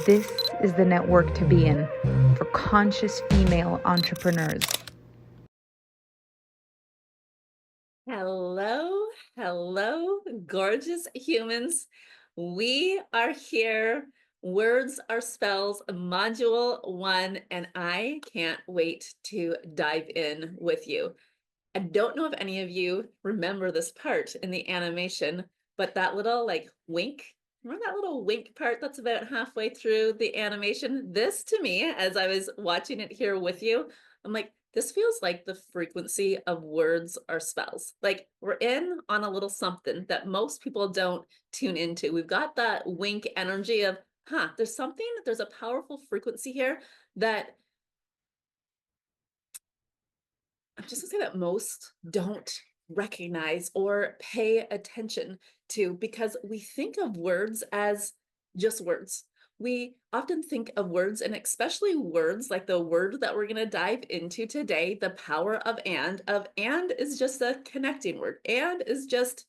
This is the network to be in for conscious female entrepreneurs. Hello, hello, gorgeous humans. We are here. Words are spells, module 1, and I can't wait to dive in with you. I don't know if any of you remember this part in the animation, but that little like wink, remember that little wink part that's about halfway through the animation? This to me, as I was watching it here with you, I'm like, this feels like the frequency of words or spells. Like we're in on a little something that most people don't tune into. We've got that wink energy of, there's a powerful frequency here that I'm just gonna say that most don't recognize or pay attention to because we think of words as just words. We often think of words, and especially words like the word that we're going to dive into today, the power of and is just a connecting word. And is just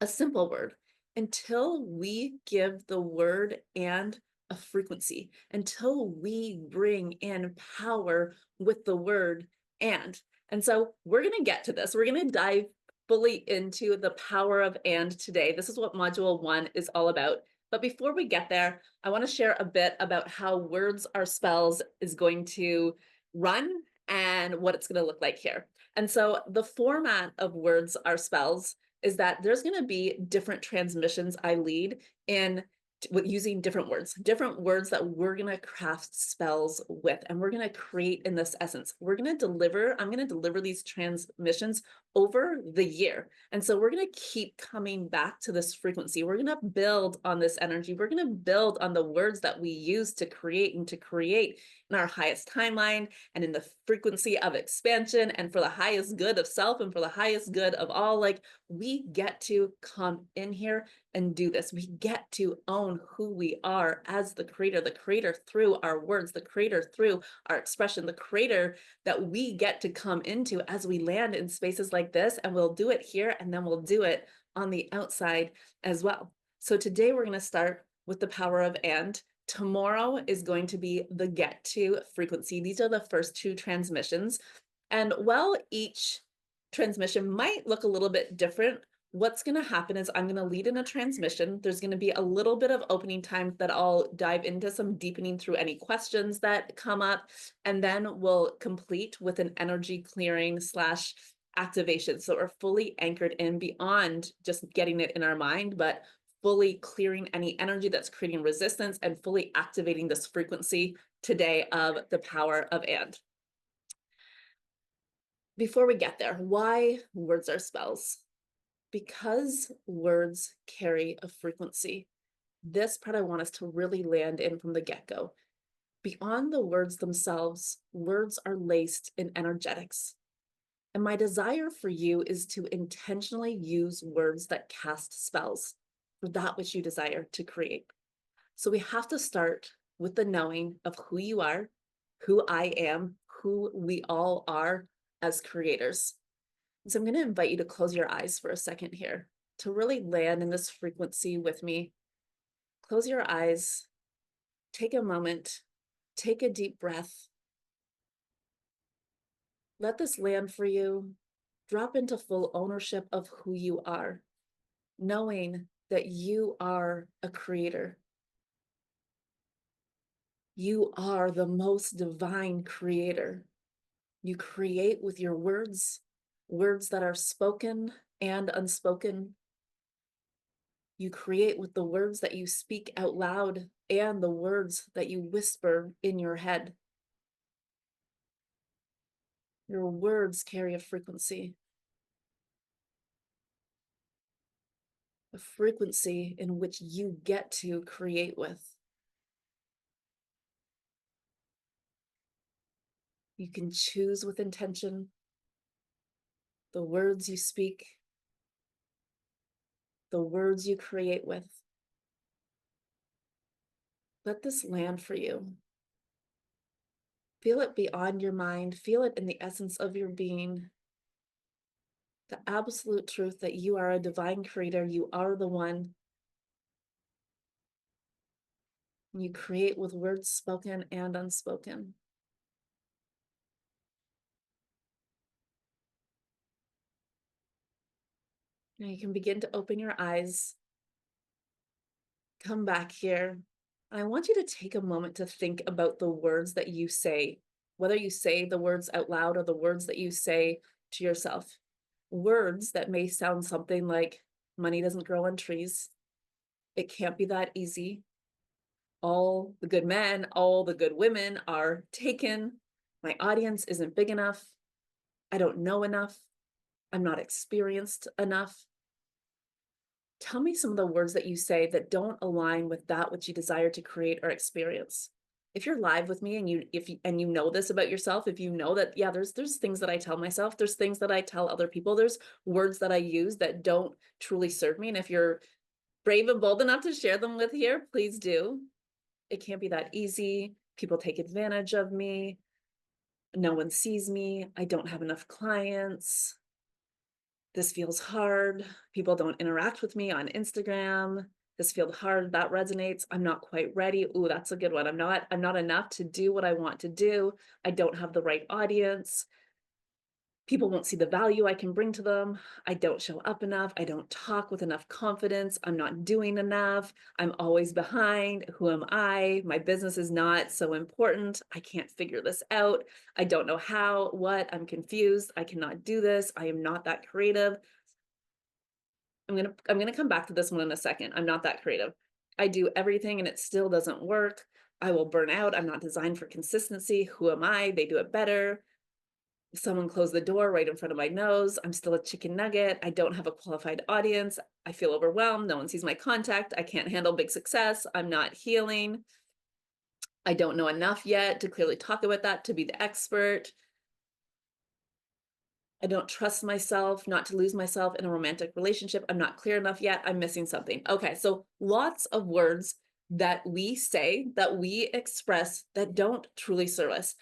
a simple word until we give the word and a frequency, until we bring in power with the word and. And so we're going to get to this. We're going to dive fully into the power of and today. This is what module 1 is all about. But before we get there, I want to share a bit about how words are spells is going to run and what it's going to look like here. And so the format of words are spells is that there's going to be different transmissions I lead in with using different words that we're going to craft spells with, and we're going to create in this essence. I'm going to deliver these transmissions over the year. And so we're going to keep coming back to this frequency. We're going to build on this energy. We're going to build on the words that we use to create in our highest timeline and in the frequency of expansion and for the highest good of self and for the highest good of all. Like, we get to come in here and do this. We get to own who we are as the creator through our words, the creator through our expression, the creator that we get to come into as we land in spaces like this. And we'll do it here, and then we'll do it on the outside as well. So today we're going to start with the power of and. Tomorrow is going to be the get to frequency. These are the first 2 transmissions. And while each transmission might look a little bit different, what's going to happen is I'm going to lead in a transmission. There's going to be a little bit of opening time that I'll dive into some deepening through any questions that come up, and then we'll complete with an energy clearing / activation. So we're fully anchored in beyond just getting it in our mind, but fully clearing any energy that's creating resistance and fully activating this frequency today of the power of and. Before we get there, why words are spells? Because words carry a frequency. This part I want us to really land in from the get-go. Beyond the words themselves, words are laced in energetics. And my desire for you is to intentionally use words that cast spells for that which you desire to create. So we have to start with the knowing of who you are, who I am, who we all are as creators. So I'm going to invite you to close your eyes for a second here to really land in this frequency with me. Close your eyes, take a moment, take a deep breath. Let this land for you. Drop into full ownership of who you are, knowing that you are a creator. You are the most divine creator. You create with your words, words that are spoken and unspoken. You create with the words that you speak out loud and the words that you whisper in your head. Your words carry a frequency in which you get to create with. You can choose with intention the words you speak, the words you create with. Let this land for you. Feel it beyond your mind. Feel it in the essence of your being. The absolute truth that you are a divine creator. You are the one. You create with words spoken and unspoken. Now you can begin to open your eyes, come back here. I want you to take a moment to think about the words that you say, whether you say the words out loud or the words that you say to yourself. Words that may sound something like, money doesn't grow on trees. It can't be that easy. All the good men, all the good women are taken. My audience isn't big enough. I don't know enough. I'm not experienced enough. Tell me some of the words that you say that don't align with that which you desire to create or experience. If you're live with me and you know this about yourself, if you know that, yeah, there's things that I tell myself, there's things that I tell other people, there's words that I use that don't truly serve me. And if you're brave and bold enough to share them with here, please do. It can't be that easy. People take advantage of me. No one sees me. I don't have enough clients. This feels hard. People don't interact with me on Instagram. This feels hard. That resonates. I'm not quite ready. Ooh, that's a good one. I'm not enough to do what I want to do. I don't have the right audience. People won't see the value I can bring to them. I don't show up enough. I don't talk with enough confidence. I'm not doing enough. I'm always behind. Who am I? My business is not so important. I can't figure this out. I don't know how, what. I'm confused. I cannot do this. I am not that creative. I'm gonna come back to this one in a second. I'm not that creative. I do everything and it still doesn't work. I will burn out. I'm not designed for consistency. Who am I? They do it better. Someone closed the door right in front of my nose. I'm still a chicken nugget. I don't have a qualified audience. I feel overwhelmed. No one sees my contact. I can't handle big success. I'm not healing. I don't know enough yet to clearly talk about that, to be the expert. I don't trust myself, not to lose myself in a romantic relationship. I'm not clear enough yet. I'm missing something. Okay, so lots of words that we say, that we express, that don't truly serve us.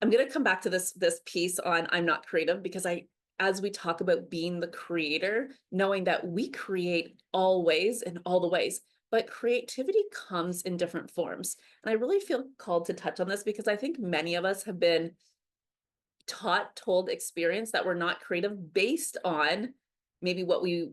I'm going to come back to this piece on I'm not creative, because as we talk about being the creator, knowing that we create always in all the ways, but creativity comes in different forms. And I really feel called to touch on this because I think many of us have been taught, told, experience that we're not creative based on maybe what we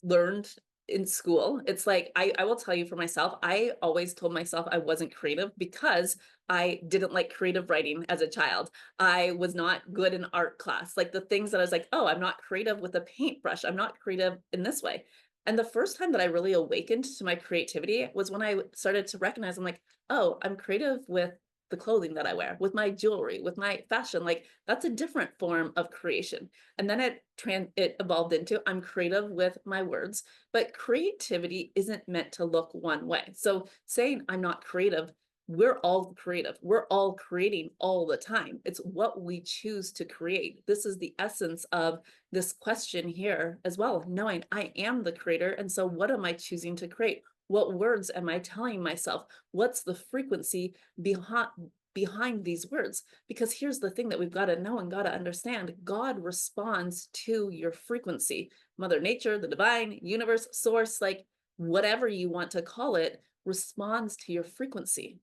learned in school. It's like, I will tell you for myself, I always told myself I wasn't creative because I didn't like creative writing as a child. I was not good in art class. Like the things that I was like, oh, I'm not creative with a paintbrush. I'm not creative in this way. And the first time that I really awakened to my creativity was when I started to recognize, I'm like, oh, I'm creative with the clothing that I wear, with my jewelry, with my fashion. Like that's a different form of creation. And then it evolved into I'm creative with my words, but creativity isn't meant to look one way. So saying I'm not creative, we're all creative. We're all creating all the time. It's what we choose to create. This is the essence of this question here as well, knowing I am the creator. And so what am I choosing to create? What words am I telling myself? What's the frequency behind these words? Because here's the thing that we've got to know and got to understand. God responds to your frequency. Mother Nature, the divine, universe, source, like whatever you want to call it, responds to your frequency.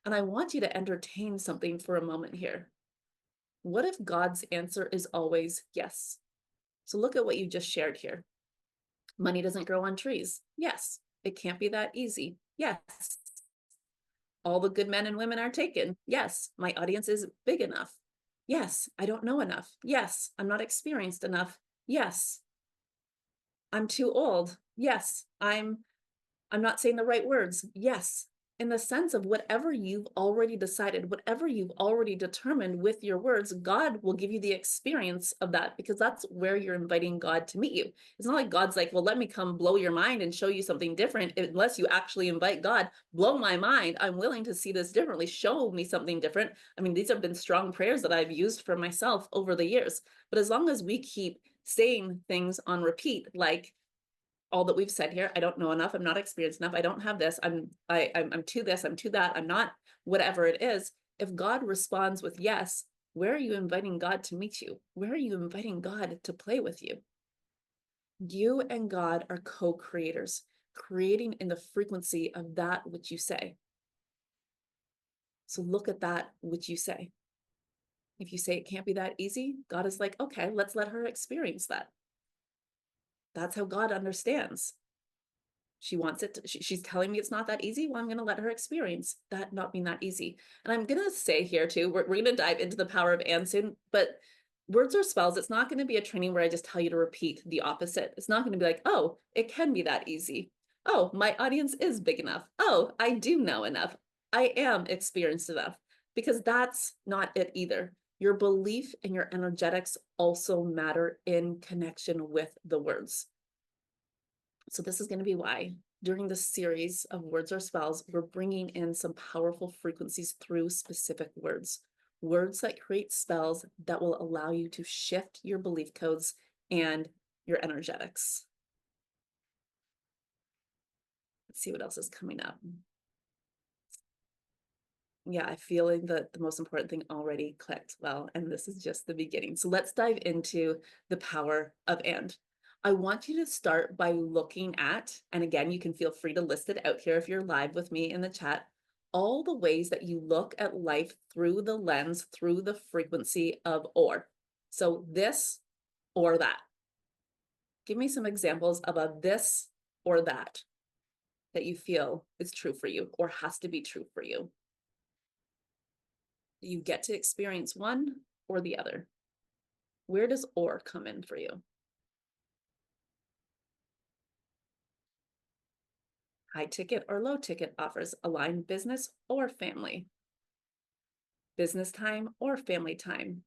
And I want you to entertain something for a moment here. What if God's answer is always yes? So look at what you just shared here. Money doesn't grow on trees. Yes. It can't be that easy. Yes. All the good men and women are taken. Yes. My audience is big enough. Yes. I don't know enough. Yes. I'm not experienced enough. Yes. I'm too old. Yes. I'm not saying the right words. Yes. In the sense of whatever you've already decided, whatever you've already determined with your words, God will give you the experience of that, because that's where you're inviting God to meet you. It's not like God's like, well, let me come blow your mind and show you something different. Unless you actually invite God, blow my mind. I'm willing to see this differently. Show me something different. I mean, these have been strong prayers that I've used for myself over the years. But as long as we keep saying things on repeat, like, all that we've said here, I don't know enough, I'm not experienced enough, I don't have this, I'm to this, I'm to that, I'm not whatever it is. If God responds with yes, where are you inviting God to meet you? Where are you inviting God to play with you? You and God are co-creators, creating in the frequency of that which you say. So look at that which you say. If you say it can't be that easy, God is like, okay, let's let her experience that. That's how God understands. She wants it she's telling me it's not that easy. Well, I'm going to let her experience that not being that easy. And I'm going to say here too, we're going to dive into the power of and soon, but words or spells, it's not going to be a training where I just tell you to repeat the opposite. It's not going to be like, oh, it can be that easy. Oh, my audience is big enough. Oh, I do know enough. I am experienced enough, because that's not it either. Your belief and your energetics also matter in connection with the words. So this is going to be why during this series of words or spells, we're bringing in some powerful frequencies through specific words, words that create spells that will allow you to shift your belief codes and your energetics. Let's see what else is coming up. Yeah, I feel like the most important thing already clicked well, and this is just the beginning. So let's dive into the power of and. I want you to start by looking at, and again, you can feel free to list it out here if you're live with me in the chat, all the ways that you look at life through the lens, through the frequency of or. So this or that. Give me some examples of a this or that you feel is true for you or has to be true for you. You get to experience one or the other. Where does or come in for you? High ticket or low ticket offers align business or family. Business time or family time.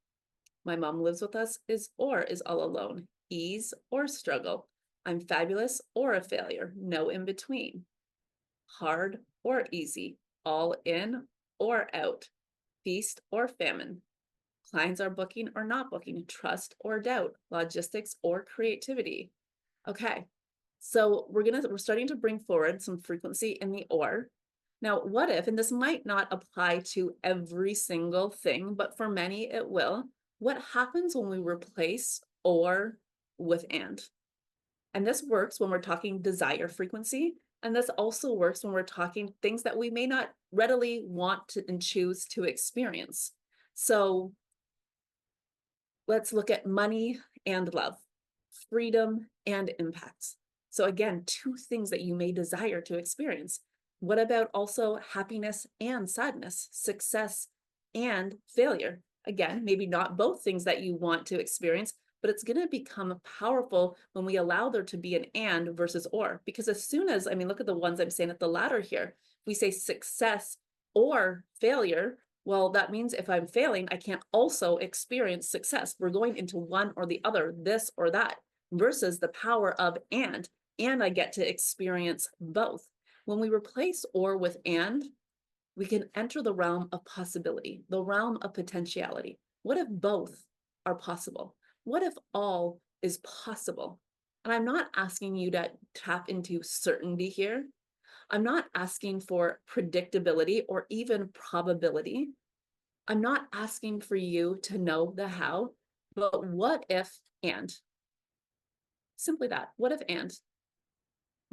My mom lives with us is all alone. Ease or struggle. I'm fabulous or a failure. No in between. Hard or easy. All in or out. Feast or famine. Clients are booking or not booking. Trust or doubt. Logistics or creativity. Okay, so we're starting to bring forward some frequency in the or. Now, what if, and this might not apply to every single thing, but for many it will, what happens when we replace or with and? And this works when we're talking desire frequency, and this also works when we're talking things that we may not readily want to and choose to experience. So let's look at money and love, freedom and impact. So again, two things that you may desire to experience. What about also happiness and sadness, success and failure? Again, maybe not both things that you want to experience, but it's going to become powerful when we allow there to be an and versus or. Because as soon as, I mean, look at the ones I'm saying at the ladder here. We say success or failure. Well, that means if I'm failing, I can't also experience success. We're going into one or the other, this or that, versus the power of and I get to experience both. When we replace or with and, we can enter the realm of possibility, the realm of potentiality. What if both are possible? What if all is possible? And I'm not asking you to tap into certainty here. I'm not asking for predictability or even probability. I'm not asking for you to know the how, but what if and? Simply that. What if and?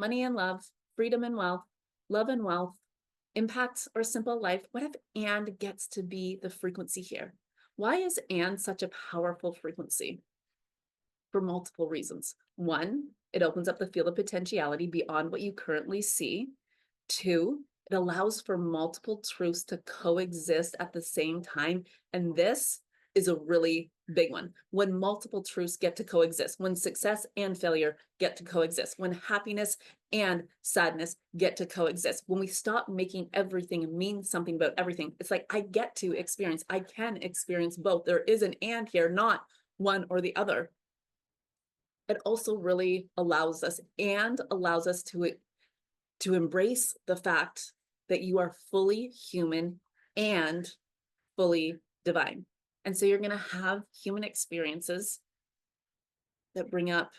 Money and love, freedom and wealth, love and wealth, impacts or simple life. What if and gets to be the frequency here? Why is and such a powerful frequency? For multiple reasons. One, it opens up the field of potentiality beyond what you currently see. Two, it allows for multiple truths to coexist at the same time. And this is a really big one. When multiple truths get to coexist, when success and failure get to coexist, when happiness and sadness get to coexist, when we stop making everything mean something about everything, it's like I get to experience, I can experience both. There is an and here, not one or the other. It also really allows us to embrace the fact that you are fully human and fully divine. And so you're going to have human experiences that bring up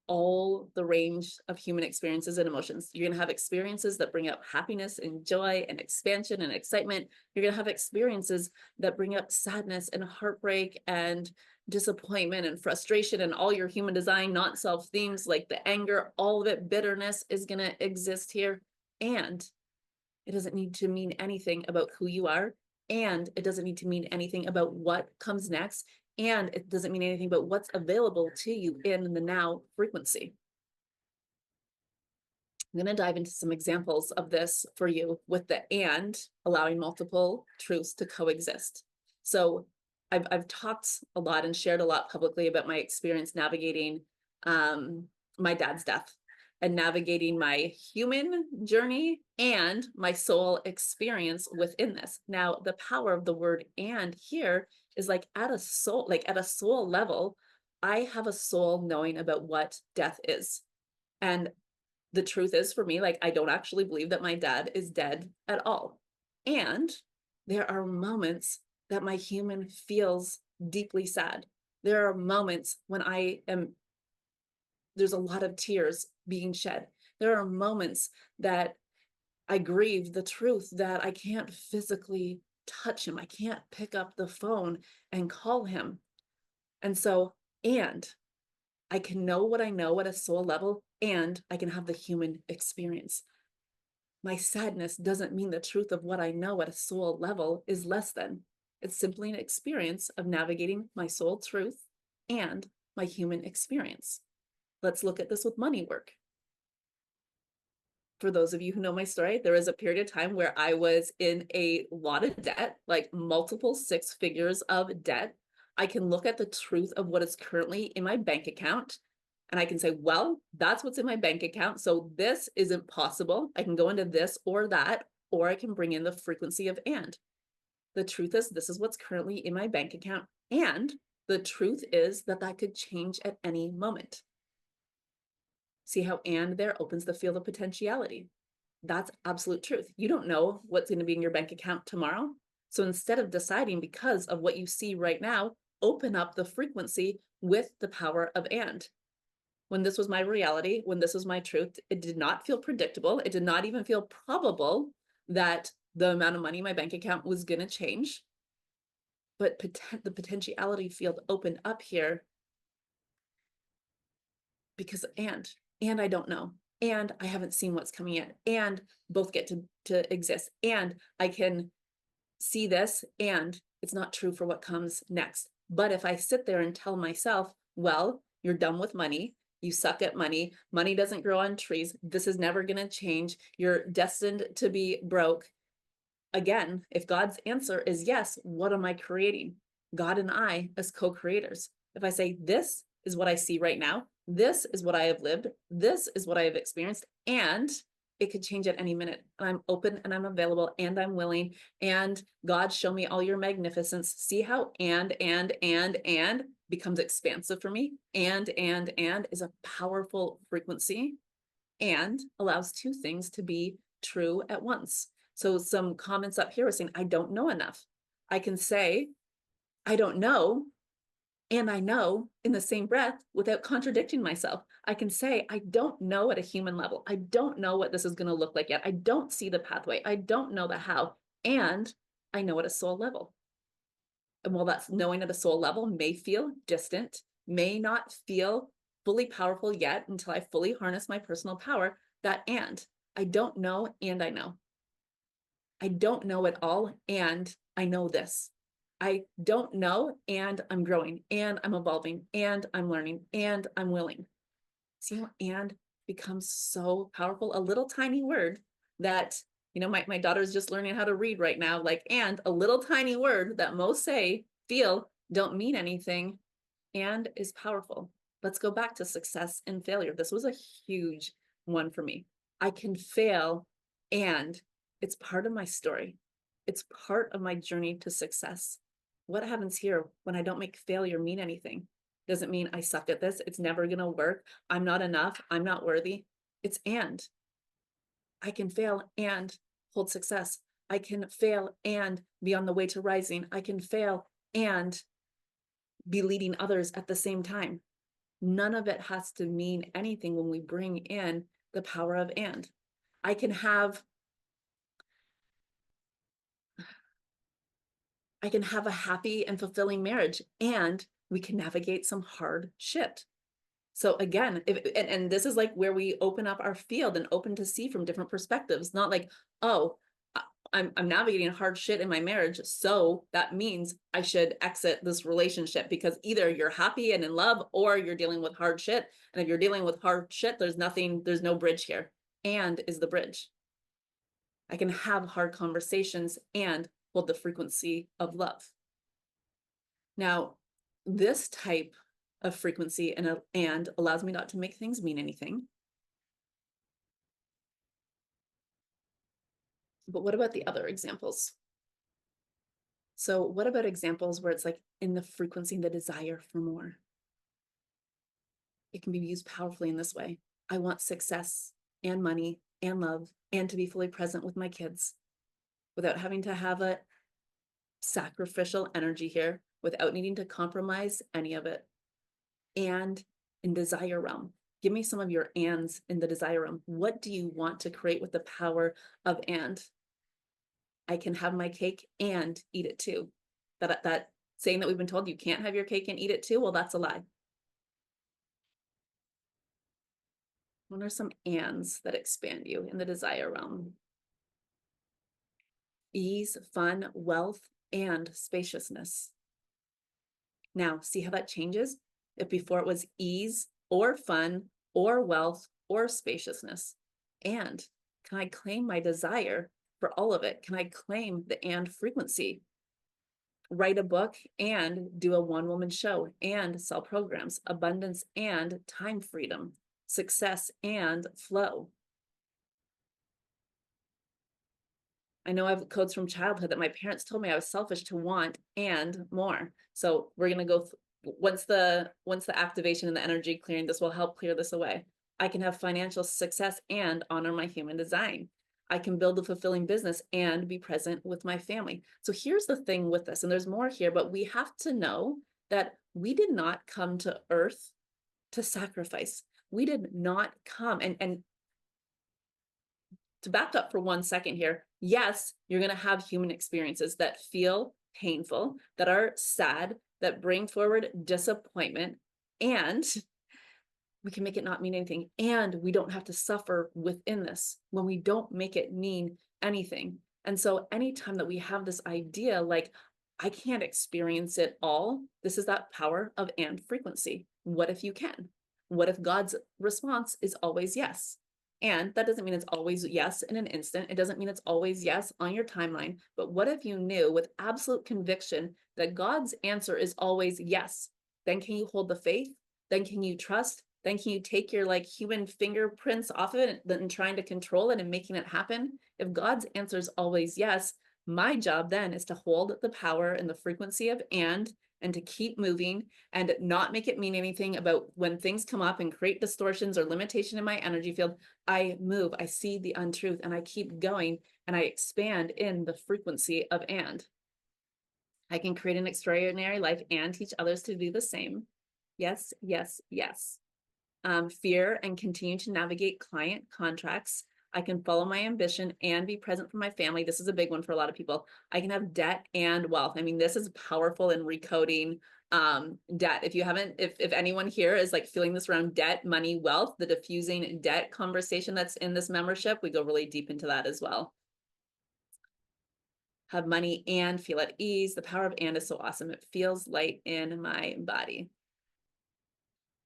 all the range of human experiences and emotions. You're going to have experiences that bring up happiness and joy and expansion and excitement. You're going to have experiences that bring up sadness and heartbreak and disappointment and frustration and all your human design, not self themes like the anger, all of it, bitterness is going to exist here. And It doesn't need to mean anything about who you are, and it doesn't need to mean anything about what comes next, and it doesn't mean anything about what's available to you in the now frequency. I'm going to dive into some examples of this for you with the and allowing multiple truths to coexist. So I've talked a lot and shared a lot publicly about my experience navigating my dad's death and navigating my human journey and my soul experience within this. Now, the power of the word and here is like at a soul level, I have a soul knowing about what death is. And the truth is for me, like, I don't actually believe that my dad is dead at all. And there are moments that my human feels deeply sad. There are moments when there's a lot of tears being shed. There are moments that I grieve the truth that I can't physically touch him. I can't pick up the phone and call him. And so, and I can know what I know at a soul level, and I can have the human experience. My sadness doesn't mean the truth of what I know at a soul level is less than. It's simply an experience of navigating my soul truth and my human experience. Let's look at this with money work. For those of you who know my story, there was a period of time where I was in a lot of debt, like multiple six figures of debt. I can look at the truth of what is currently in my bank account and I can say, well, that's what's in my bank account. So this isn't possible. I can go into this or that, or I can bring in the frequency of and. The truth is, this is what's currently in my bank account. And the truth is that that could change at any moment. See how and there opens the field of potentiality. That's absolute truth. You don't know what's going to be in your bank account tomorrow. So instead of deciding because of what you see right now, open up the frequency with the power of and. When this was my reality, when this was my truth, it did not feel predictable. It did not even feel probable that the amount of money in my bank account was going to change. But the potentiality field opened up here because and I don't know, and I haven't seen what's coming in, and both get to exist, and I can see this, and it's not true for what comes next. But if I sit there and tell myself, well, you're done with money, you suck at money, money doesn't grow on trees, this is never going to change, you're destined to be broke. Again, if God's answer is yes, what am I creating? God and I as co-creators. If I say, this is what I see right now, this is what I have lived, this is what I have experienced, and it could change at any minute. And I'm open and I'm available and I'm willing. And God, show me all your magnificence. See how and becomes expansive for me. And is a powerful frequency and allows two things to be true at once. So some comments up here are saying, I don't know enough. I can say, I don't know, and I know in the same breath without contradicting myself. I can say, I don't know at a human level. I don't know what this is going to look like yet. I don't see the pathway. I don't know the how. And I know at a soul level. And while that's knowing at a soul level may feel distant, may not feel fully powerful yet until I fully harness my personal power, that and I don't know and I know. I don't know it all and I know this. I don't know and I'm growing and I'm evolving and I'm learning and I'm willing. See how and becomes so powerful? A little tiny word that, you know, my daughter's just learning how to read right now, like, and a little tiny word that most say, feel, don't mean anything, and is powerful. Let's go back to success and failure. This was a huge one for me. I can fail and it's part of my story. It's part of my journey to success. What happens here when I don't make failure mean anything? Doesn't mean I suck at this. It's never going to work. I'm not enough. I'm not worthy. It's and. I can fail and hold success. I can fail and be on the way to rising. I can fail and be leading others at the same time. None of it has to mean anything when we bring in the power of and. I can have a happy and fulfilling marriage and we can navigate some hard shit. So again, and this is like where we open up our field and open to see from different perspectives, not like, oh, I'm navigating hard shit in my marriage, so that means I should exit this relationship, because either you're happy and in love or you're dealing with hard shit. And if you're dealing with hard shit, there's no bridge here. And is the bridge. I can have hard conversations and hold the frequency of love. Now, this type of frequency and allows me not to make things mean anything. But what about the other examples? So what about examples where it's like in the frequency, the desire for more? It can be used powerfully in this way. I want success and money and love and to be fully present with my kids without having to have a sacrificial energy here, without needing to compromise any of it. And in desire realm, give me some of your ands in the desire realm. What do you want to create with the power of and? I can have my cake and eat it too. That saying that we've been told you can't have your cake and eat it too, well, that's a lie. What are some ands that expand you in the desire realm? Ease, fun, wealth, and spaciousness. Now, see how that changes? If before it was ease or fun or wealth or spaciousness. And can I claim my desire for all of it? Can I claim the and frequency? Write a book and do a one-woman show and sell programs, abundance and time freedom, success and flow. I know I have codes from childhood that my parents told me I was selfish to want and more. So we're going to go once the activation and the energy clearing, this will help clear this away. I can have financial success and honor my human design. I can build a fulfilling business and be present with my family. So here's the thing with this, and there's more here, but we have to know that we did not come to earth to sacrifice. We did not come, and to back up for 1 second here, yes, you're going to have human experiences that feel painful, that are sad, that bring forward disappointment, and we can make it not mean anything. And we don't have to suffer within this when we don't make it mean anything. And so anytime that we have this idea, like, I can't experience it all, this is that power of and frequency. What if you can? What if God's response is always yes? And that doesn't mean it's always yes in an instant. It doesn't mean it's always yes on your timeline. But what if you knew with absolute conviction that God's answer is always yes? Then can you hold the faith? Then can you trust? Then can you take your like human fingerprints off of it and trying to control it and making it happen? If God's answer is always yes, my job then is to hold the power and the frequency of and to keep moving and not make it mean anything about when things come up and create distortions or limitation in my energy field. I move, I see the untruth, and I keep going, and I expand in the frequency of and. I can create an extraordinary life and teach others to do the same. Yes, yes, yes. Fear and continue to navigate client contracts. I can follow my ambition and be present for my family. This is a big one for a lot of people. I can have debt and wealth. I mean, this is powerful in recoding debt. If you haven't, if anyone here is like feeling this around debt, money, wealth, the diffusing debt conversation that's in this membership, we go really deep into that as well. Have money and feel at ease. The power of and is so awesome. It feels light in my body.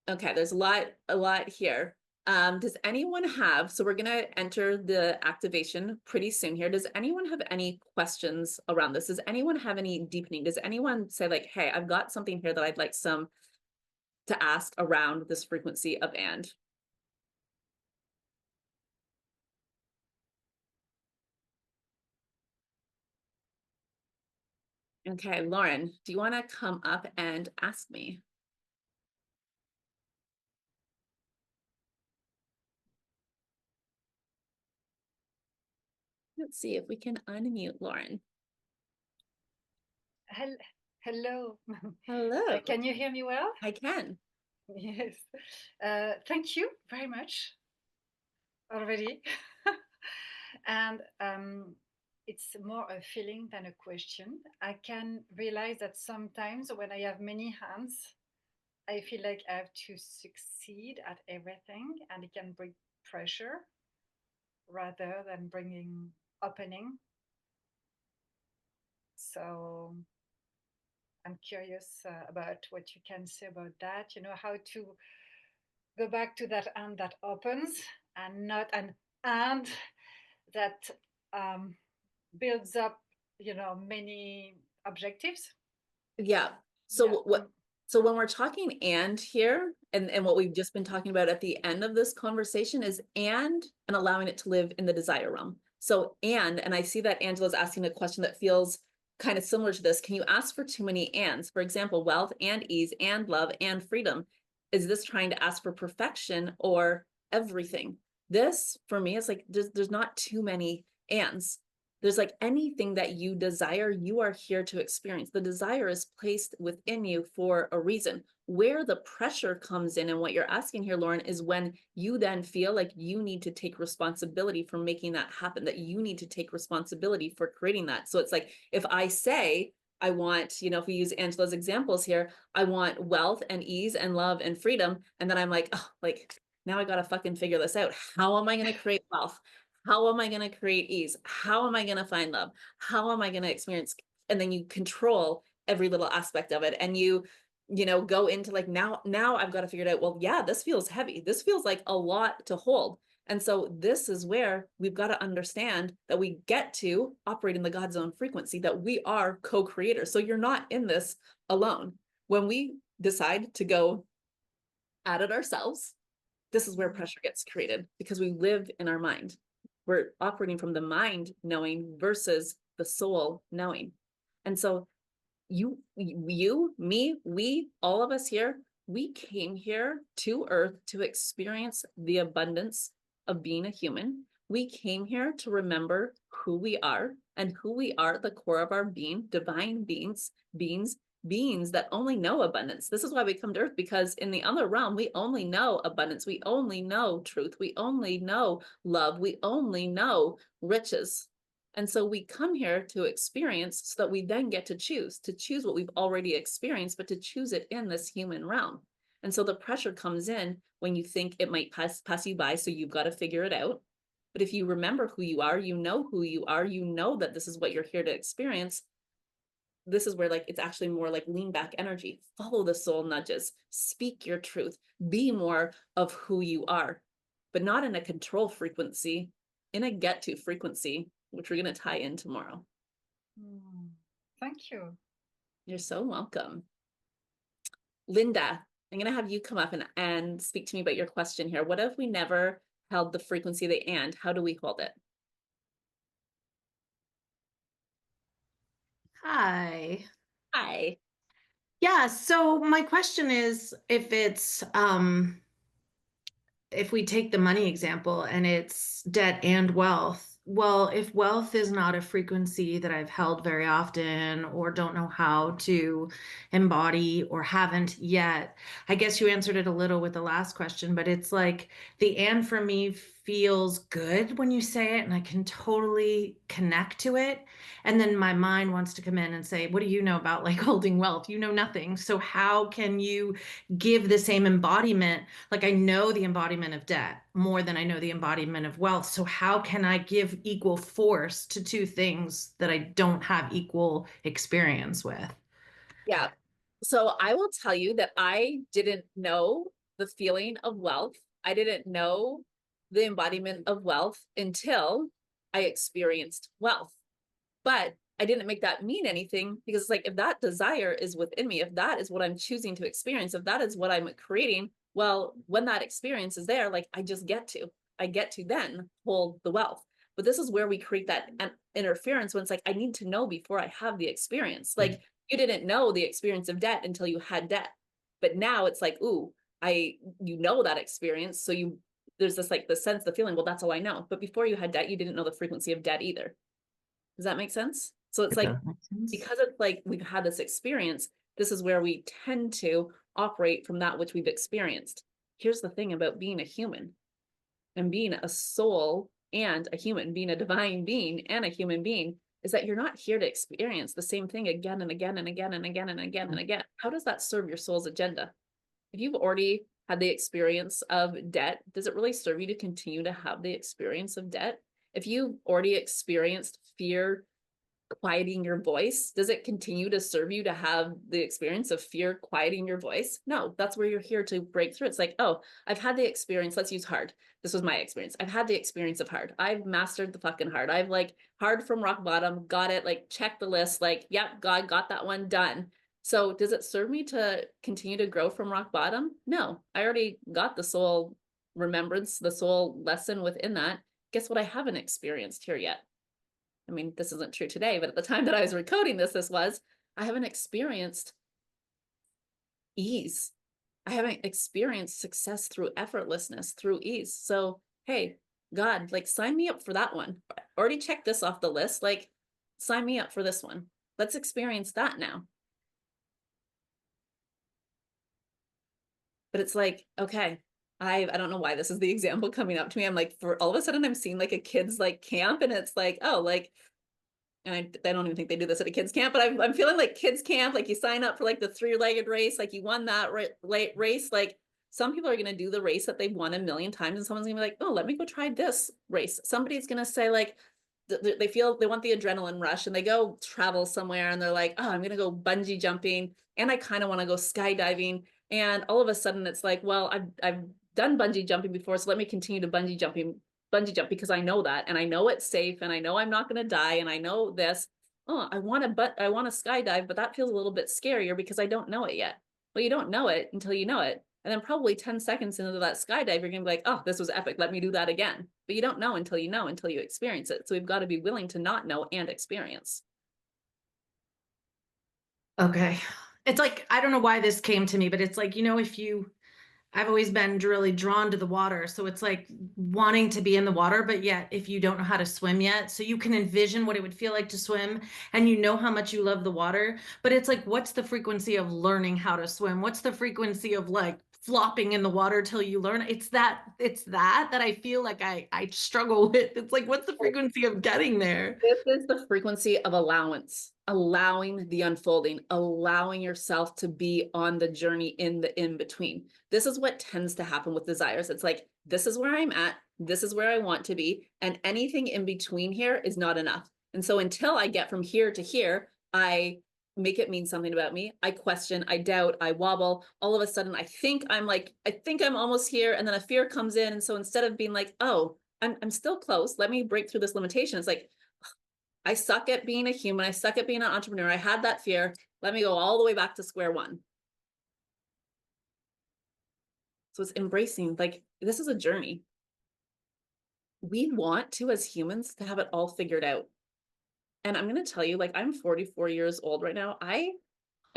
Okay, there's a lot here. Does anyone have, so we're gonna enter the activation pretty soon here. Does anyone have any questions around this? Does anyone have any deepening? Does anyone say like, hey, I've got something here that I'd like to ask around this frequency of and? Okay, Lauren, do you wanna come up and ask me? Let's see if we can unmute Lauren. Hello. Hello. Can you hear me well? I can. Yes. Thank you very much already. And it's more a feeling than a question. I can realize that sometimes when I have many hands, I feel like I have to succeed at everything, and it can bring pressure rather than bringing opening. So I'm curious about what you can say about that. You know, how to go back to that and that opens and not an and that um, builds up, you know, many objectives. Yeah. Yeah. So when we're talking and here, and what we've just been talking about at the end of this conversation is and allowing it to live in the desire realm. So and I see that Angela's asking a question that feels kind of similar to this. Can you ask for too many ands? For example, wealth and ease and love and freedom. Is this trying to ask for perfection or everything? This for me is like there's not too many ands. There's like anything that you desire, you are here to experience. The desire is placed within you for a reason. Where the pressure comes in and what you're asking here, Laurène, is when you then feel like you need to take responsibility for making that happen, that you need to take responsibility for creating that. So it's like, if I say, I want, you know, if we use Angela's examples here, I want wealth and ease and love and freedom. And then I'm like, oh, like, now I got to fucking figure this out. How am I going to create wealth? How am I going to create ease? How am I going to find love? How am I going to experience? And then you control every little aspect of it. And you know, go into like, now I've got to figure it out. Well, yeah, this feels heavy. This feels like a lot to hold. And so this is where we've got to understand that we get to operate in the God zone frequency, that we are co-creators. So you're not in this alone. When we decide to go at it ourselves, this is where pressure gets created because we live in our mind. We're operating from the mind knowing versus the soul knowing. And so you, me, we, all of us here, we came here to Earth to experience the abundance of being a human. We came here to remember who we are and who we are at the core of our being, divine beings that only know abundance. This is why we come to Earth, because in the other realm, we only know abundance. We only know truth. We only know love. We only know riches. And so we come here to experience so that we then get to choose what we've already experienced, but to choose it in this human realm. And so the pressure comes in when you think it might pass you by. So you've got to figure it out. But if you remember who you are, you know who you are, you know that this is what you're here to experience. This is where like it's actually more like lean back energy. Follow the soul nudges, speak your truth, be more of who you are, but not in a control frequency, in a get to frequency, which we're going to tie in tomorrow. Thank you. You're so welcome. Linda, I'm going to have you come up and speak to me about your question here. What if we never held the frequency of the and? How do we hold it? Hi. Hi. Yeah, so my question is if we take the money example and it's debt and wealth, well, if wealth is not a frequency that I've held very often or don't know how to embody or haven't yet, I guess you answered it a little with the last question, but it's like the and for me feels good when you say it and I can totally connect to it. And then my mind wants to come in and say, what do you know about like holding wealth? You know nothing. So how can you give the same embodiment? Like I know the embodiment of debt more than I know the embodiment of wealth. So how can I give equal force to two things that I don't have equal experience with? Yeah. So I will tell you that I didn't know the feeling of wealth. I didn't know the embodiment of wealth until I experienced wealth. But I didn't make that mean anything because it's like, if that desire is within me, if that is what I'm choosing to experience, if that is what I'm creating, well, when that experience is there, like I get to then hold the wealth. But this is where we create that interference when it's like, I need to know before I have the experience. Like you didn't know the experience of debt until you had debt. But now it's like, ooh, you know that experience. So there's this like the sense, the feeling, well, that's all I know. But before you had debt, you didn't know the frequency of debt either. Does that make sense? So it's like, because it's like we've had this experience, this is where we tend to operate from that which we've experienced. Here's the thing about being a human and being a soul and a human, being a divine being and a human being, is that you're not here to experience the same thing again and again and again and again and again and again. How does that serve your soul's agenda? If you've already had the experience of debt, does it really serve you to continue to have the experience of debt? If you've already experienced fear, quieting your voice? Does it continue to serve you to have the experience of fear quieting your voice? No, that's where you're here to break through. It's like, oh, I've had the experience. Let's use hard. This was my experience. I've had the experience of hard. I've mastered the fucking hard. I've like hard from rock bottom, got it, like check the list, like, yep, God got that one done. So does it serve me to continue to grow from rock bottom? No, I already got the soul remembrance, the soul lesson within that. Guess what? I haven't experienced here yet. I mean, this isn't true today, but at the time that I was recoding this was, I haven't experienced ease. I haven't experienced success through effortlessness, through ease. So, hey, God, like sign me up for that one. I already checked this off the list. Like, sign me up for this one. Let's experience that now. But it's like, okay, I don't know why this is the example coming up to me. I'm like, for all of a sudden I'm seeing like a kids like camp, and it's like, oh, like, and I don't even think they do this at a kids camp, but I'm feeling like kids camp, like you sign up for like the 3-legged race, like you won that race. Like some people are going to do the race that they've won a million times, and someone's gonna be like, oh, let me go try this race. Somebody's going to say like, they feel they want the adrenaline rush, and they go travel somewhere and they're like, oh, I'm going to go bungee jumping, and I kind of want to go skydiving. And all of a sudden it's like, well, I've done bungee jumping before, so let me continue to bungee jump because I know that, and I know it's safe, and I know I'm not going to die, and I know this. Oh, I want to skydive, but that feels a little bit scarier because I don't know it yet. Well, you don't know it until you know it. And then probably 10 seconds into that skydive, you're going to be like, oh, this was epic. Let me do that again. But you don't know until you experience it. So we've got to be willing to not know and experience. Okay. It's like, I don't know why this came to me, but it's like, I've always been really drawn to the water. So it's like wanting to be in the water, but yet if you don't know how to swim yet, so you can envision what it would feel like to swim, and you know how much you love the water, but it's like, what's the frequency of learning how to swim? What's the frequency of like flopping in the water till you learn? It's that I feel like I struggle with. It's like, what's the frequency of getting there? This is the frequency of allowance, allowing the unfolding, allowing yourself to be on the journey in the in-between. This is what tends to happen with desires. It's like, this is where I'm at, this is where I want to be, and anything in between here is not enough. And so until I get from here to here, I make it mean something about me. I question, I doubt, I wobble. All of a sudden, I think I'm almost here, and then a fear comes in. And so instead of being like, oh, I'm still close, let me break through this limitation, it's like, I suck at being a human, I suck at being an entrepreneur, I had that fear, let me go all the way back to square one. So it's embracing, like, this is a journey. We want to, as humans, to have it all figured out. And I'm going to tell you, like, I'm 44 years old right now. I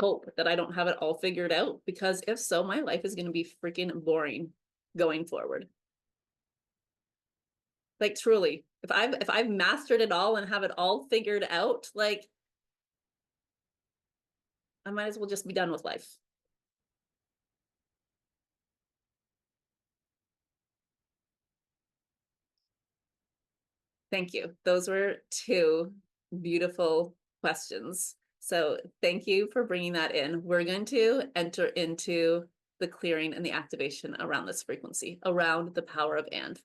hope that I don't have it all figured out, because if so, my life is going to be freaking boring going forward. Like, truly, if I've mastered it all and have it all figured out, like, I might as well just be done with life. Thank you. Those were 2 beautiful questions. So thank you for bringing that in. We're going to enter into the clearing and the activation around this frequency, around the power of and.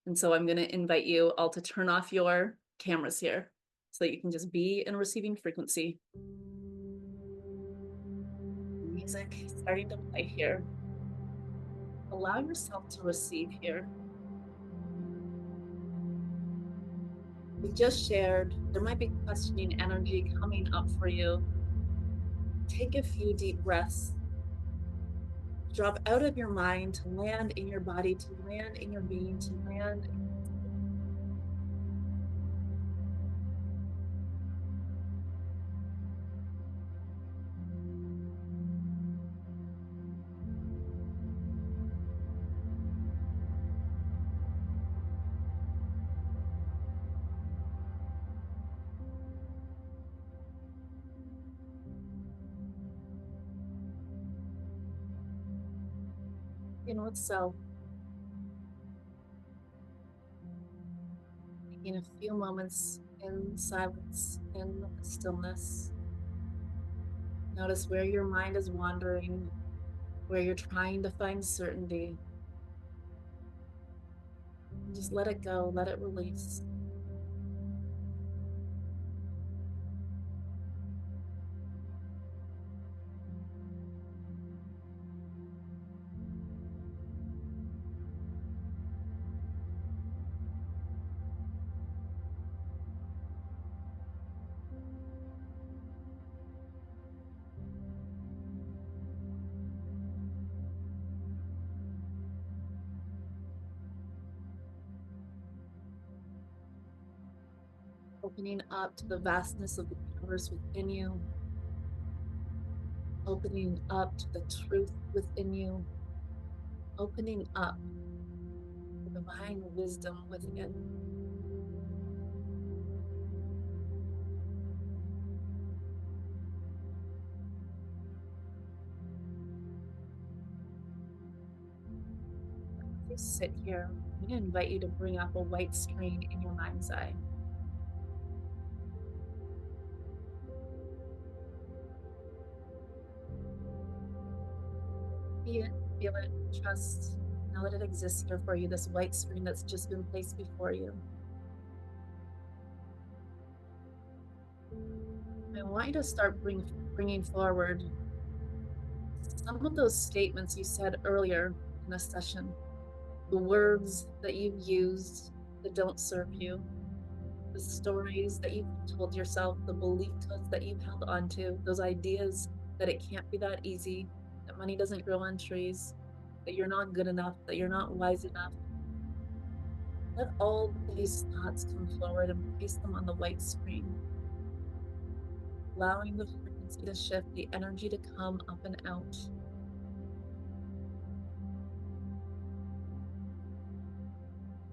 And so I'm going to invite you all to turn off your cameras here so that you can just be in a receiving frequency. Music starting to play here. Allow yourself to receive here. We just shared, there might be questioning energy coming up for you. Take a few deep breaths. Drop out of your mind to land in your body, to land in your being, to land. So taking a few moments in silence, in stillness. Notice where your mind is wandering, where you're trying to find certainty. Just let it go, let it release. Opening up to the vastness of the universe within you, opening up to the truth within you, opening up to divine wisdom within. As you sit here, I'm going to invite you to bring up a white screen in your mind's eye. See it, feel it, trust, know that it exists here for you, this white screen that's just been placed before you. I want you to start bringing forward some of those statements you said earlier in the session, the words that you've used that don't serve you, the stories that you've told yourself, the belief codes that you've held onto, those ideas that it can't be that easy, that money doesn't grow on trees, that you're not good enough, that you're not wise enough. Let all these thoughts come forward and place them on the white screen, allowing the frequency to shift, the energy to come up and out.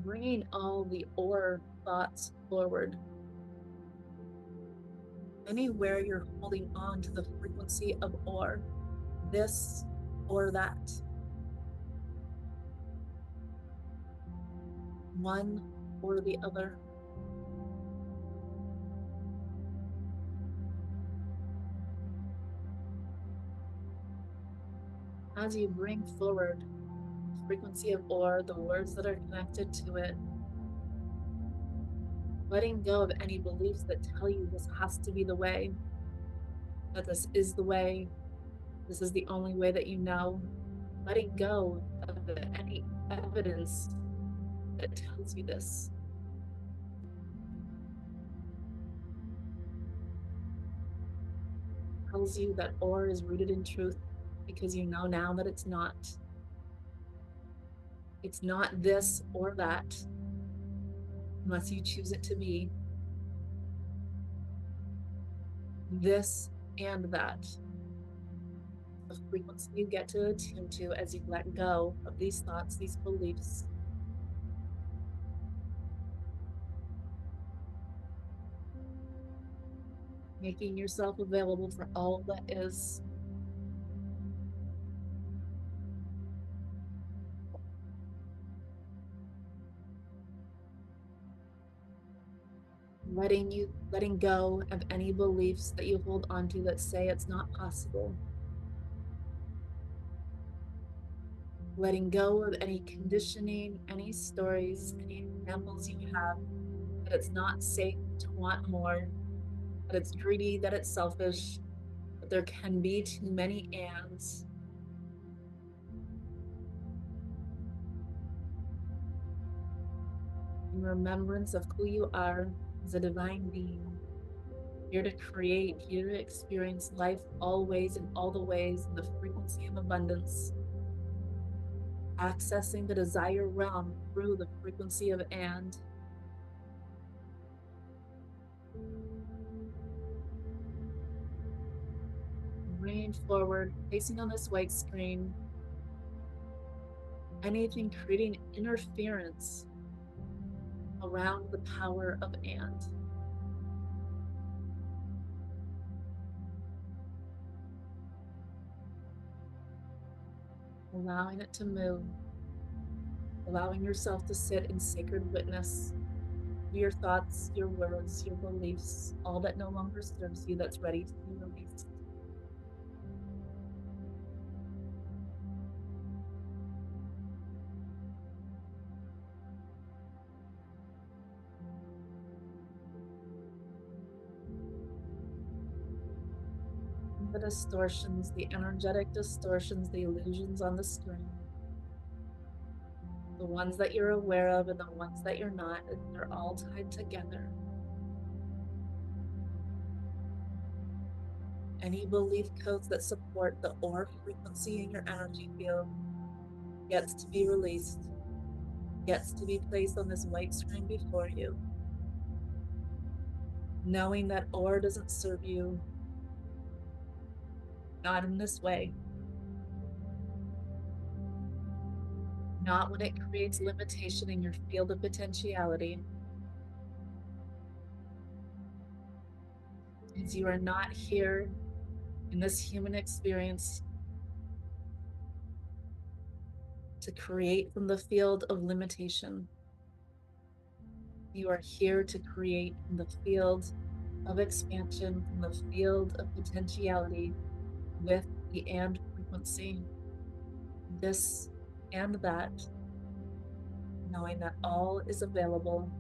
Bringing all the or thoughts forward. Anywhere you're holding on to the frequency of or, this or that, one or the other. As you bring forward the frequency of or, the words that are connected to it, letting go of any beliefs that tell you this has to be the way, that this is the way, this is the only way that you know, letting go of any evidence that tells you this. Tells you that or is rooted in truth because you know now that it's not. It's not this or that unless you choose it to be this and that. The frequency you get to attune to as you let go of these thoughts, these beliefs. Making yourself available for all that is. Letting go of any beliefs that you hold onto that say it's not possible. Letting go of any conditioning, any stories, any examples you have that it's not safe to want more, that it's greedy, that it's selfish, that there can be too many ands. In remembrance of who you are as a divine being, here to create, here to experience life always in all the ways in the frequency of abundance, accessing the desire realm through the frequency of and. Bringing forward, placing on this white screen, anything creating interference around the power of and. Allowing it to move, allowing yourself to sit in sacred witness of your thoughts, your words, your beliefs, all that no longer serves you, that's ready to be released. The distortions, the energetic distortions, the illusions on the screen, the ones that you're aware of and the ones that you're not, they're all tied together. Any belief codes that support the or frequency in your energy field gets to be released, gets to be placed on this white screen before you. knowing that or doesn't serve you, not in this way, not when it creates limitation in your field of potentiality, as you are not here in this human experience to create from the field of limitation. You are here to create from the field of expansion, from the field of potentiality with the and frequency, this and that, knowing that all is available.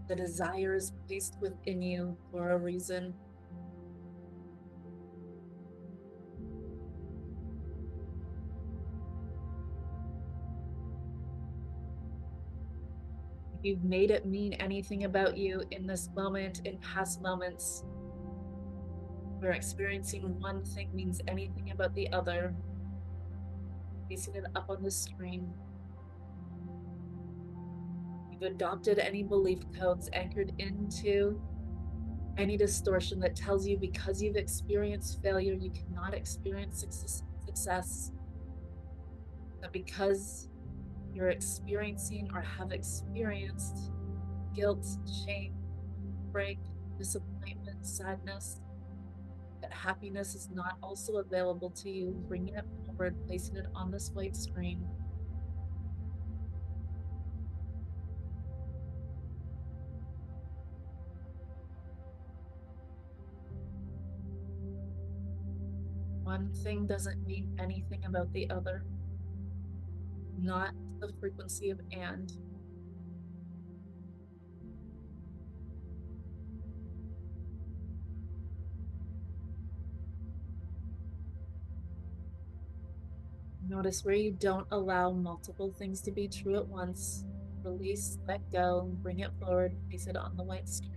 The desire is placed within you for a reason. If you've made it mean anything about you in this moment, in past moments, where experiencing one thing means anything about the other, placing it up on the screen. You've adopted any belief codes anchored into any distortion that tells you because you've experienced failure, you cannot experience success. That because you're experiencing or have experienced guilt, shame, break, disappointment, sadness, that happiness is not also available to you, bringing it forward, placing it on this white screen. One thing doesn't mean anything about the other, not the frequency of and. Notice where you don't allow multiple things to be true at once. Release, let go, bring it forward, place it on the white screen.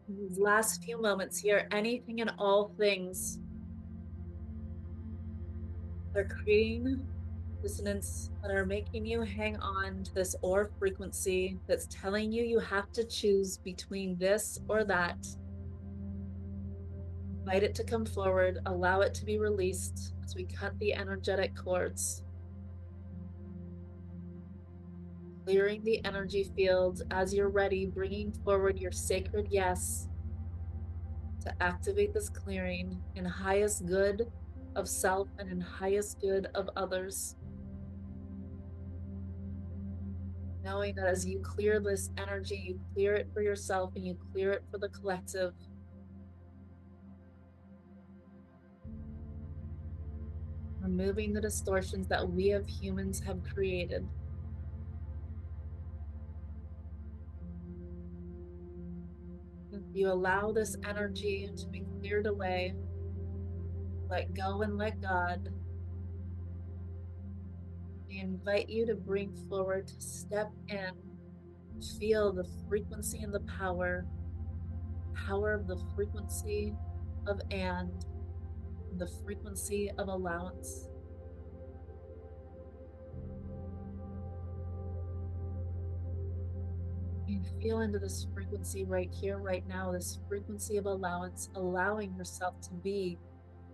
These last few moments here, anything and all things are creating dissonance that are making you hang on to this or frequency that's telling you you have to choose between this or that. Invite it to come forward, allow it to be released as we cut the energetic cords. Clearing the energy field as you're ready, bringing forward your sacred yes to activate this clearing in highest good of self and in highest good of others. Knowing that as you clear this energy, you clear it for yourself and you clear it for the collective. Removing the distortions that we as humans have created. If you allow this energy to be cleared away, let go and let God. I invite you to bring forward, to step in, feel the frequency and the power of the frequency of and the frequency of allowance. You feel into this frequency right here, right now, this frequency of allowance, allowing yourself to be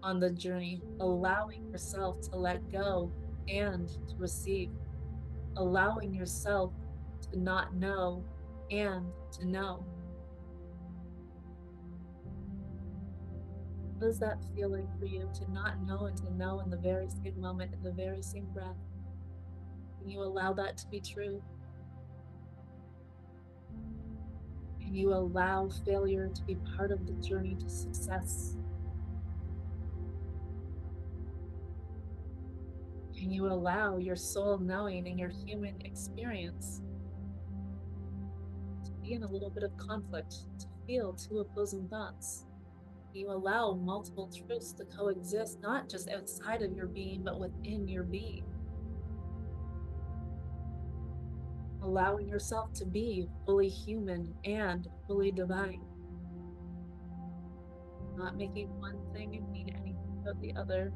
on the journey, allowing yourself to let go and to receive, allowing yourself to not know and to know. What does that feel like for you, to not know and to know in the very same moment, in the very same breath? Can you allow that to be true? Can you allow failure to be part of the journey to success? Can you allow your soul knowing and your human experience to be in a little bit of conflict, to feel two opposing thoughts? You allow multiple truths to coexist, not just outside of your being, but within your being. Allowing yourself to be fully human and fully divine. Not making one thing mean anything about the other.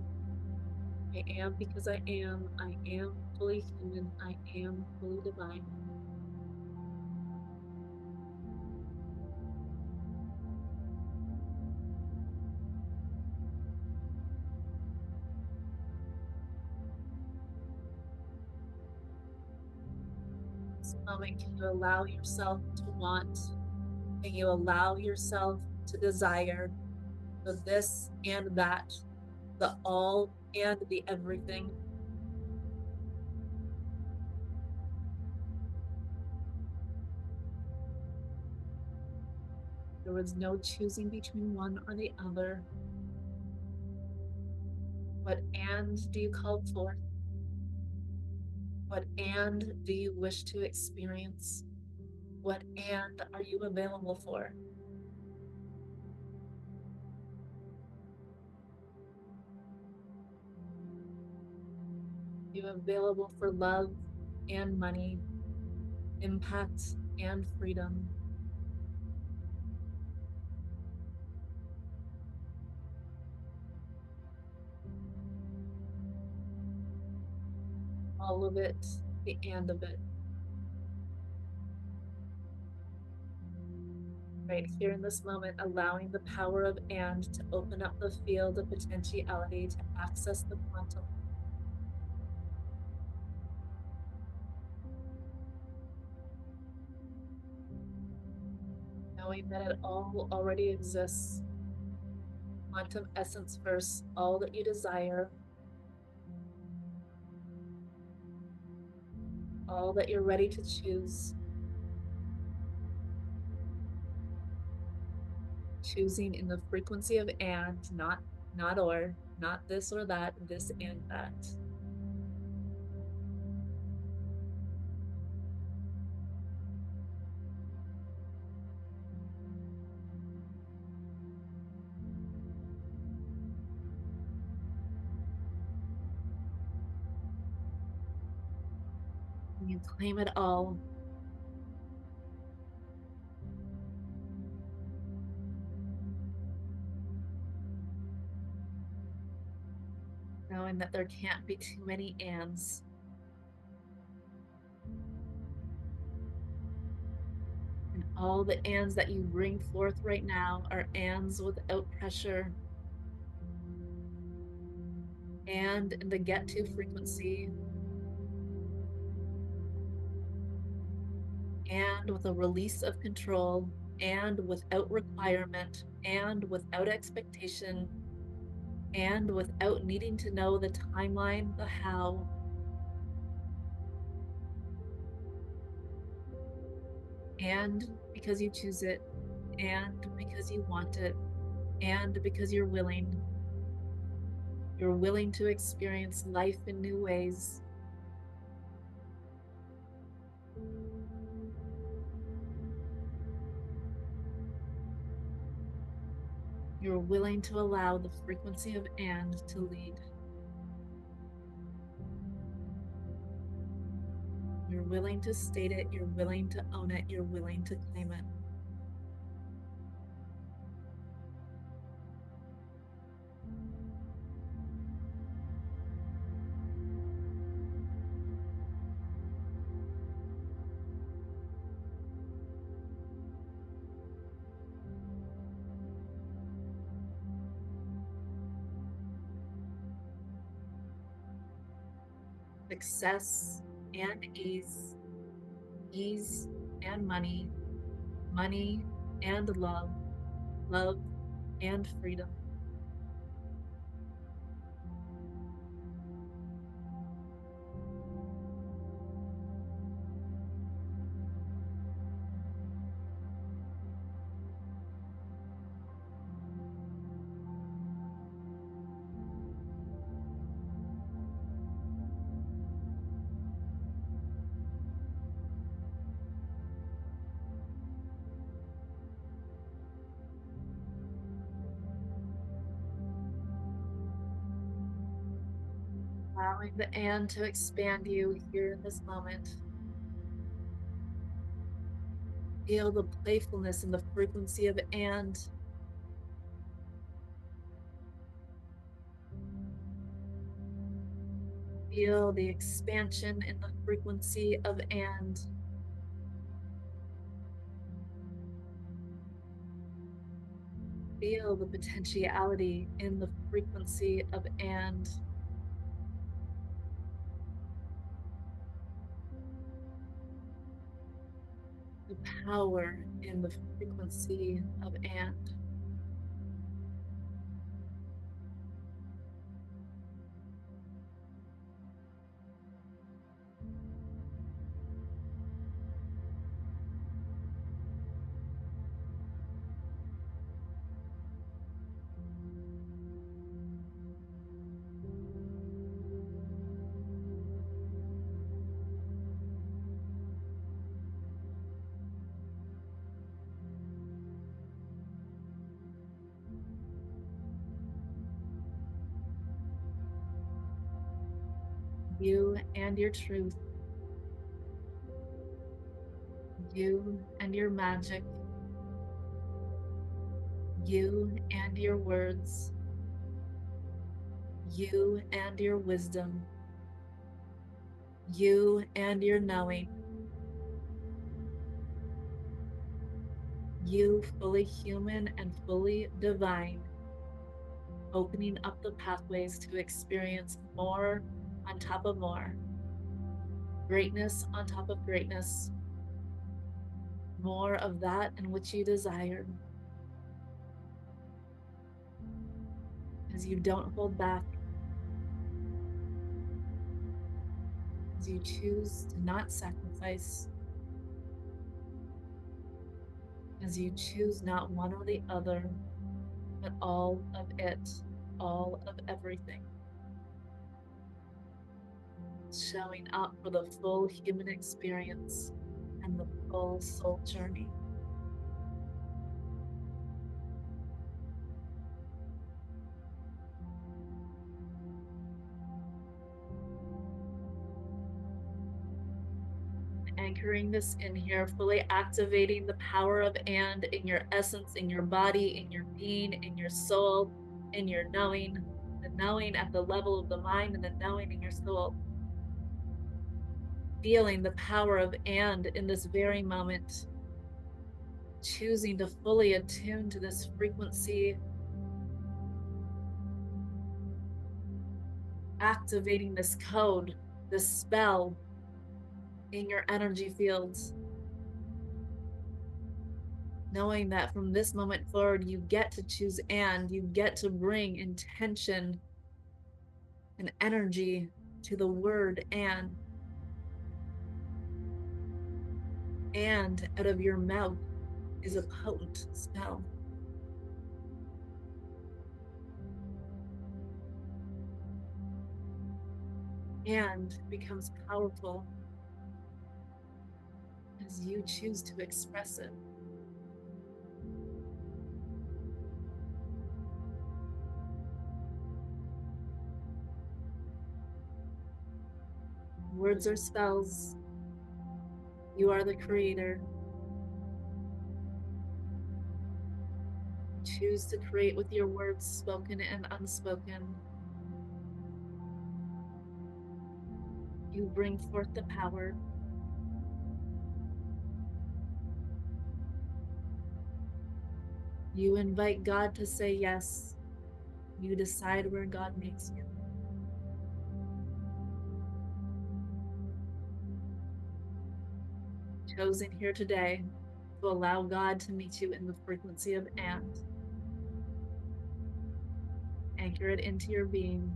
I am because I am. I am fully human. I am fully divine. This moment, can you allow yourself to want? Can you allow yourself to desire the this and that, the all and the everything? There was no choosing between one or the other. What and do you call forth? What and do you wish to experience? What and are you available for? You available for love and money, impact and freedom. All of it, the and of it. Right here in this moment, allowing the power of and to open up the field of potentiality to access the quantum. Knowing that it all already exists. Quantum essence first, all that you desire, all that you're ready to choose. Choosing in the frequency of and, not or, not this or that, this and that. You claim it all. Knowing that there can't be too many ands. And all the ands that you bring forth right now are ands without pressure. And in the get to frequency. And with a release of control. And without requirement. And without expectation. And without needing to know the timeline, the how. And because you choose it. And because you want it. And because you're willing. You're willing to experience life in new ways. You're willing to allow the frequency of and to lead. You're willing to state it. You're willing to own it. You're willing to claim it. Success and ease, ease and money, money and love, love and freedom. Allowing the and to expand you here in this moment. Feel the playfulness and the frequency of and. Feel the expansion in the frequency of and. Feel the potentiality in the frequency of and. The power in the frequency of and. You and your truth. You and your magic. You and your words. You and your wisdom. You and your knowing. You fully human and fully divine, opening up the pathways to experience more on top of more, greatness on top of greatness, more of that in which you desire. As you don't hold back, as you choose to not sacrifice, as you choose not one or the other, but all of it, all of everything. Showing up for the full human experience and the full soul journey. Anchoring this in here, fully activating the power of and in your essence, in your body, in your being, in your soul, in your knowing, the knowing at the level of the mind and the knowing in your soul. Feeling the power of and in this very moment, choosing to fully attune to this frequency, activating this code, this spell in your energy fields. Knowing that from this moment forward, you get to choose and you get to bring intention and energy to the word and out of your mouth is a potent spell. And becomes powerful as you choose to express it. Words are spells. You are the creator. Choose to create with your words, spoken and unspoken. You bring forth the power. You invite God to say yes. You decide where God meets you. Chosen here today to allow God to meet you in the frequency of and. Anchor it into your being,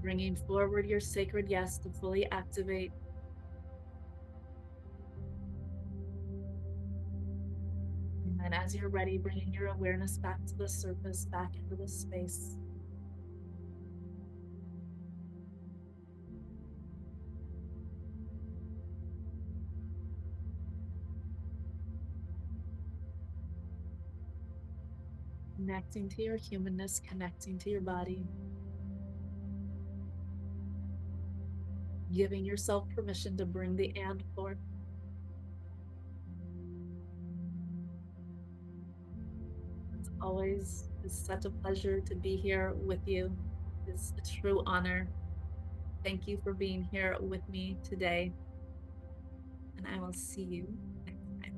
bringing forward your sacred yes to fully activate. And then as you're ready, bringing your awareness back to the surface, back into the space. Connecting to your humanness, connecting to your body. giving yourself permission to bring the and forth. It's always such a pleasure to be here with you. It's a true honor. Thank you for being here with me today. And I will see you next time.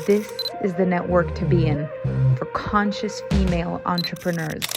This is the network to be in for conscious female entrepreneurs.